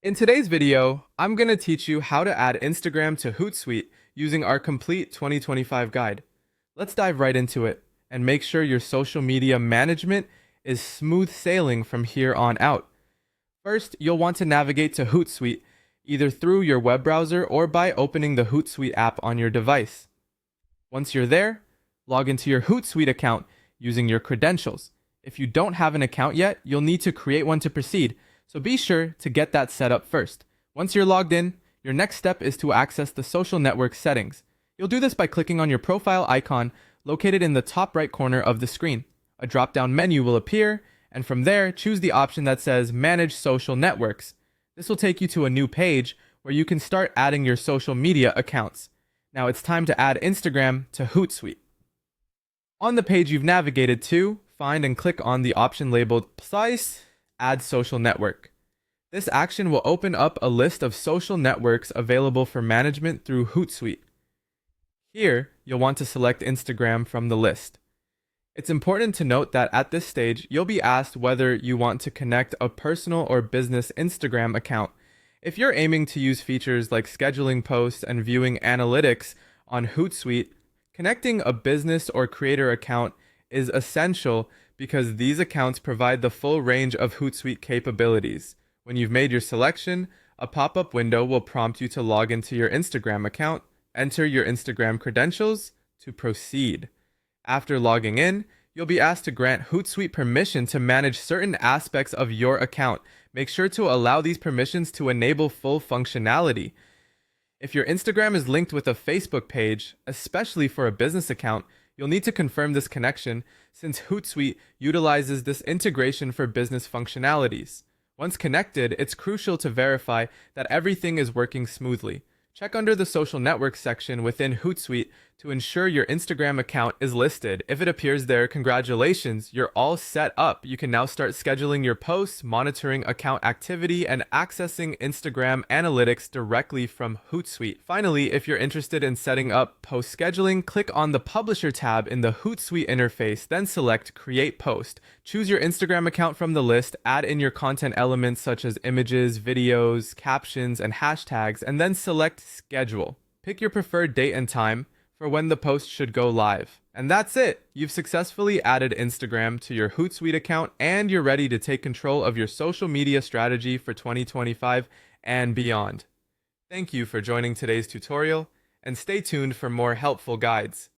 In today's video, I'm going to teach you how to add Instagram to Hootsuite using our complete 2025 guide. Let's dive right into it and make sure your social media management is smooth sailing from here on out. First, you'll want to navigate to Hootsuite either through your web browser or by opening the Hootsuite app on your device. Once you're there, log into your Hootsuite account using your credentials. If you don't have an account yet, you'll need to create one to proceed, so be sure to get that set up first. Once you're logged in, your next step is to access the social network settings. You'll do this by clicking on your profile icon located in the top right corner of the screen. A drop-down menu will appear, and from there, choose the option that says Manage Social Networks. This will take you to a new page where you can start adding your social media accounts. Now it's time to add Instagram to Hootsuite. On the page you've navigated to, find and click on the option labeled Precise Add Social Network. This action will open up a list of social networks available for management through Hootsuite. Here, you'll want to select Instagram from the list. It's important to note that at this stage, you'll be asked whether you want to connect a personal or business Instagram account. If you're aiming to use features like scheduling posts and viewing analytics on Hootsuite, connecting a business or creator account is essential because these accounts provide the full range of Hootsuite capabilities. When you've made your selection, a pop-up window will prompt you to log into your Instagram account, enter your Instagram credentials to proceed. After logging in, you'll be asked to grant Hootsuite permission to manage certain aspects of your account. Make sure to allow these permissions to enable full functionality. If your Instagram is linked with a Facebook page, especially for a business account, you'll need to confirm this connection since Hootsuite utilizes this integration for business functionalities. Once connected, it's crucial to verify that everything is working smoothly. Check under the social network section within Hootsuite to ensure your Instagram account is listed. If it appears there, congratulations, you're all set up. You can now start scheduling your posts, monitoring account activity, and accessing Instagram analytics directly from Hootsuite. Finally, if you're interested in setting up post scheduling, click on the Publisher tab in the Hootsuite interface, then select Create Post. Choose your Instagram account from the list, add in your content elements such as images, videos, captions, and hashtags, and then select Schedule. Pick your preferred date and time for when the post should go live. And that's it! You've successfully added Instagram to your Hootsuite account and you're ready to take control of your social media strategy for 2025 and beyond. Thank you for joining today's tutorial and stay tuned for more helpful guides.